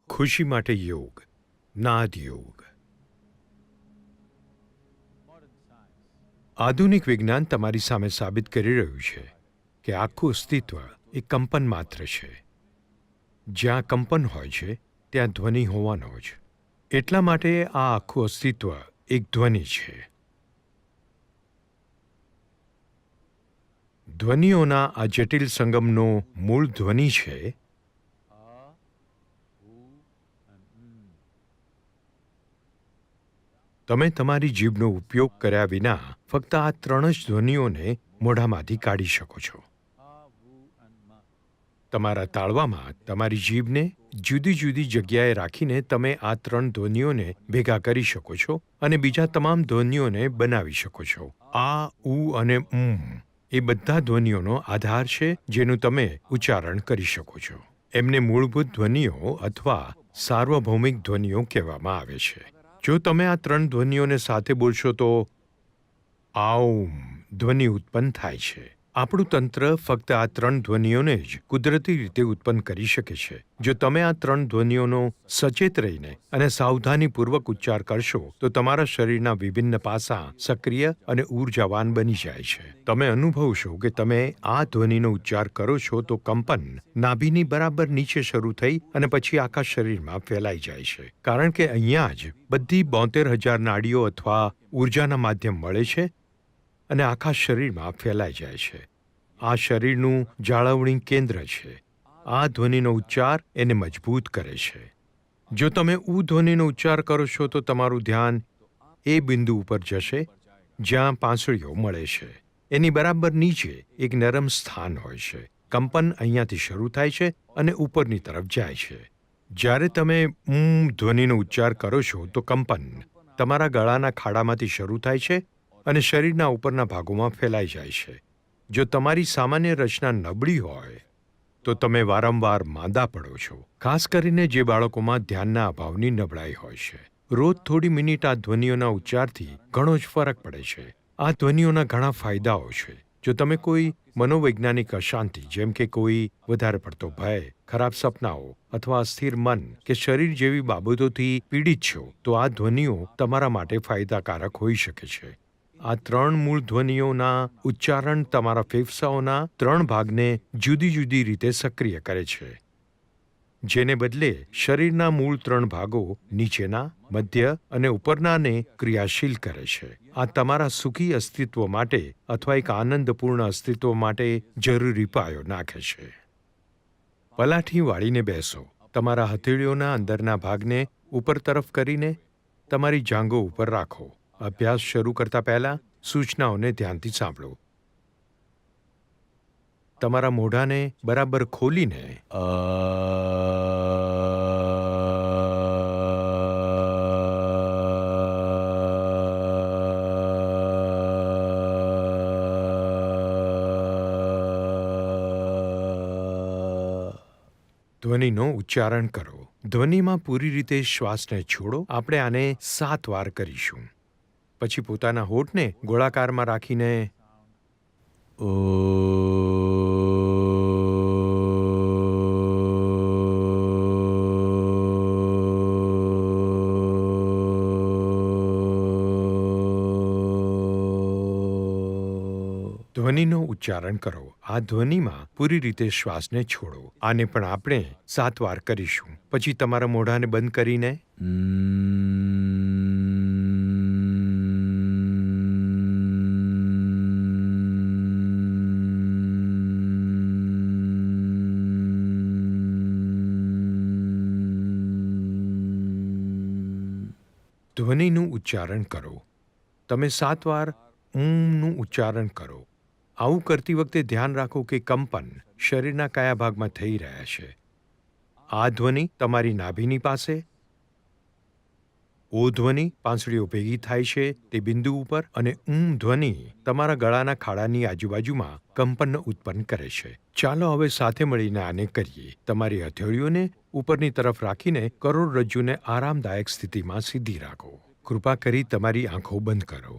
ખુશી માટે યોગ, નાદ યોગ. આધુનિક વિજ્ઞાન તમારી સામે સાબિત કરી રહ્યું છે કે આખું અસ્તિત્વ એ કંપન માત્ર છે. જ્યાં કંપન હોય છે ત્યાં ધ્વનિ હોવાનો જ. એટલા માટે આ આખું અસ્તિત્વ એક ધ્વનિ છે. ધ્વનિઓના આ જટિલ સંગમનો મૂળ ધ્વનિ છે તમે તમારી જીભનો ઉપયોગ કર્યા વિના ફક્ત આ ત્રણ જ ધ્વનિઓને મોઢામાંથી કાઢી શકો છો. તમારા તાળવામાં તમારી જીભને જુદી જુદી જગ્યાએ રાખીને તમે આ ત્રણ ધ્વનિઓને ભેગા કરી શકો છો અને બીજા તમામ ધ્વનિઓને બનાવી શકો છો. આ, ઉ અને એ બધા ધ્વનિઓનો આધાર છે જેનું તમે ઉચ્ચારણ કરી શકો છો. એમને મૂળભૂત ધ્વનિઓ અથવા સાર્વભૌમિક ધ્વનિઓ કહેવામાં આવે છે. જો તમે આ ત્રણ ધ્વનિઓને સાથે બોલશો તો આઉમ ધ્વનિ ઉત્પન્ન થાય છે. આપણું તંત્ર ફક્ત આ ત્રણ ધ્વનિઓને જ કુદરતી રીતે ઉત્પન્ન કરી શકે છે. જો તમે આ ત્રણ ધ્વનિઓનો સચેત રહીને અને સાવધાનીપૂર્વક ઉચ્ચાર કરશો તો તમારા શરીરના વિભિન્ન પાસાં સક્રિય અને ઊર્જાવાન બની જાય છે. તમે અનુભવશો કે તમે આ ધ્વનિનો ઉચ્ચાર કરો છો તો કંપન નાભીની બરાબર નીચે શરૂ થઈ અને પછી આખા શરીરમાં ફેલાઈ જાય છે. કારણ કે અહીંયા જ બધી 72,000 નાડીઓ અથવા ઊર્જાના માધ્યમ મળે છે અને આખા શરીરમાં ફેલાઈ જાય છે. આ શરીરનું જાળવણી કેન્દ્ર છે. આ ધ્વનિનો ઉચ્ચાર એને મજબૂત કરે છે. જો તમે ઉ ધ્વનિનો ઉચ્ચાર કરો છો તો તમારું ધ્યાન એ બિંદુ ઉપર જશે જ્યાં પાંસળીઓ મળે છે. એની બરાબર નીચે એક નરમ સ્થાન હોય છે. કંપન અહીંયાથી શરૂ થાય છે અને ઉપરની તરફ જાય છે. જ્યારે તમે ધ્વનિનો ઉચ્ચાર કરો છો તો કંપન તમારા ગળાના ખાડામાંથી શરૂ થાય છે અને શરીરના ઉપરના ભાગોમાં ફેલાઈ જાય છે. જો તમારી સામાન્ય રચના નબળી હોય તો તમે વારંવાર માંદા પડો છો. ખાસ કરીને જે બાળકોમાં ધ્યાનના અભાવની નબળાઈ હોય છે. રોજ થોડી મિનિટ આ ધ્વનિઓના ઉચ્ચારથી ઘણો જ ફરક પડે છે. આ ધ્વનિઓના ઘણા ફાયદાઓ છે. જો તમે કોઈ મનોવૈજ્ઞાનિક અશાંતિ જેમ કે કોઈ વધારે પડતો ભય, ખરાબ સપનાઓ અથવા અસ્થિર મન કે શરીર જેવી બાબતોથી પીડિત છો તો આ ધ્વનિઓ તમારા માટે ફાયદાકારક હોઈ શકે છે. આ ત્રણ મૂળ ધ્વનિઓના ઉચ્ચારણ તમારા ફેફસાઓના ત્રણ ભાગને જુદી જુદી રીતે સક્રિય કરે છે. જેને બદલે શરીરના મૂળ ત્રણ ભાગો નીચેના, મધ્ય અને ઉપરનાને ક્રિયાશીલ કરે છે. આ તમારા સુખી અસ્તિત્વ માટે અથવા એક આનંદપૂર્ણ અસ્તિત્વ માટે જરૂરી પાયો નાખે છે. પલાઠી વાળીને બેસો. તમારા હથેળીઓના અંદરના ભાગને ઉપર તરફ કરીને તમારી જાંઘો ઉપર રાખો. અભ્યાસ શરૂ કરતા પહેલા સૂચનાઓને ધ્યાનથી સાંભળો. તમારા મોઢાને બરાબર ખોલીને ધ્વનિનો ઉચ્ચારણ કરો. ધ્વનિમાં પૂરી રીતે શ્વાસને છોડો. આપણે આને 7 વાર કરીશું. પછી પોતાના હોઠને ગોળાકારમાં રાખીને ધ્વનિનો ઉચ્ચારણ કરો. આ ધ્વનિમાં પૂરી રીતે શ્વાસને છોડો. આને પણ આપણે 7 વાર કરીશું. પછી તમારા મોઢાને બંધ કરીને ધ્વનિનું ઉચ્ચારણ કરો. તમે 7 વાર નું ઉચ્ચારણ કરો. આવું કરતી વખતે ધ્યાન રાખો કે કંપન શરીરના કયા ભાગમાં થઈ રહ્યા છે. આ ધ્વનિ તમારી નાભીની પાસે, ઓ ધ્વનિ પાંસળીઓ ભેગી થાય છે તે બિંદુ ઉપર અને ધ્વનિ તમારા ગળાના ખાડાની આજુબાજુમાં કંપન ઉત્પન્ન કરે છે. ચાલો હવે સાથે મળીને આને કરીએ. તમારી હથેળીઓને ઉપરની તરફ રાખીને કરોડરજ્જુને આરામદાયક સ્થિતિમાં સીધી રાખો. કૃપા કરી તમારી આંખો બંધ કરો.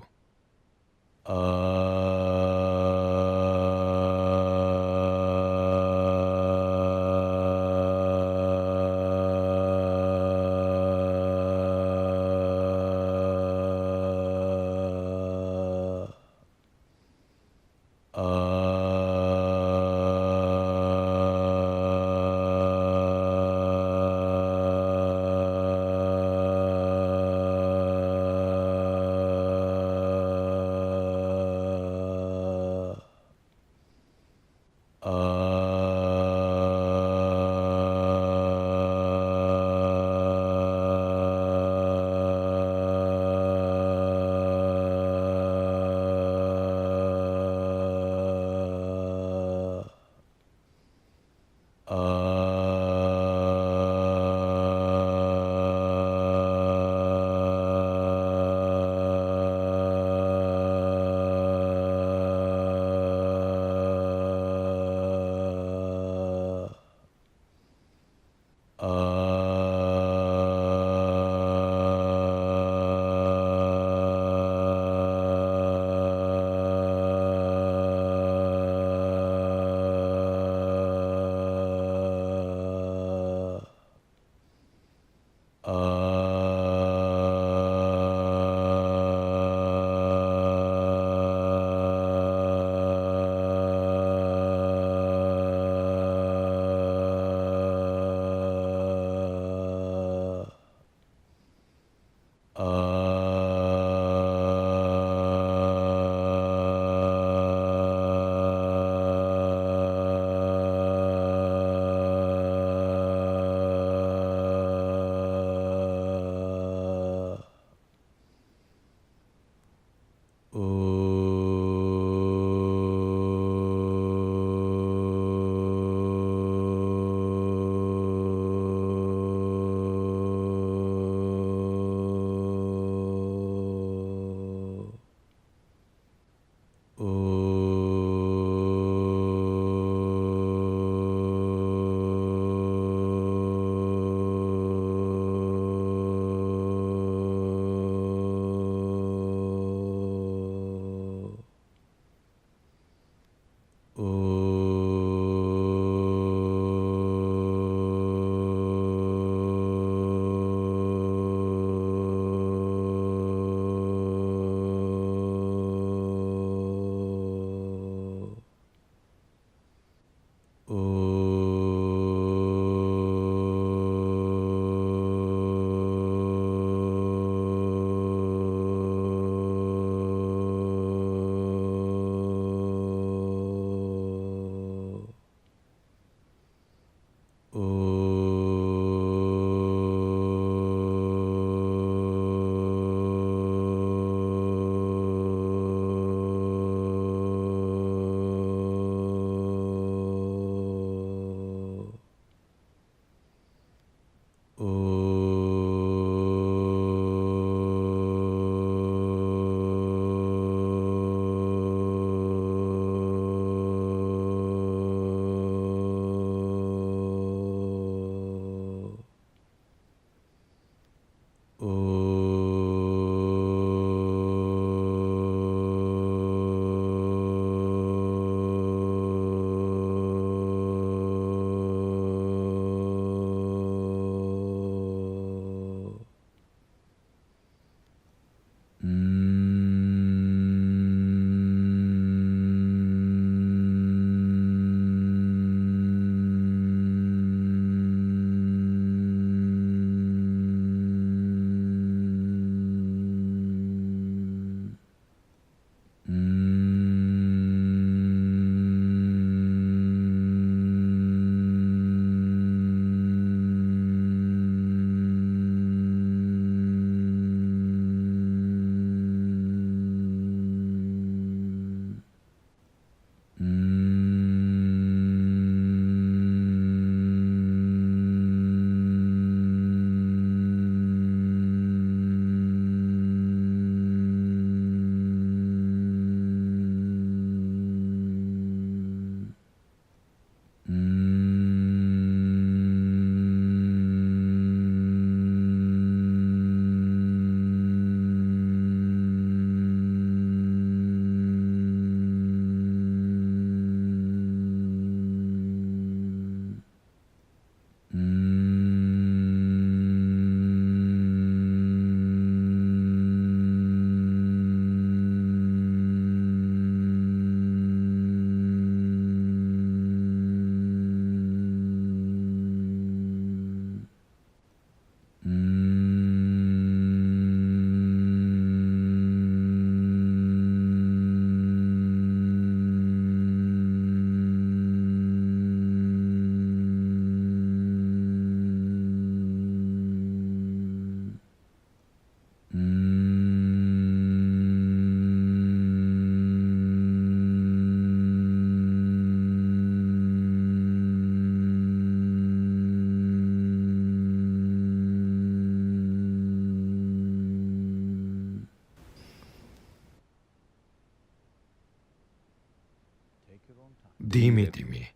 ધીમે ધીમે,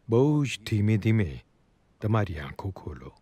બહુ જ ધીમે ધીમે તમારી આંખો ખોલો.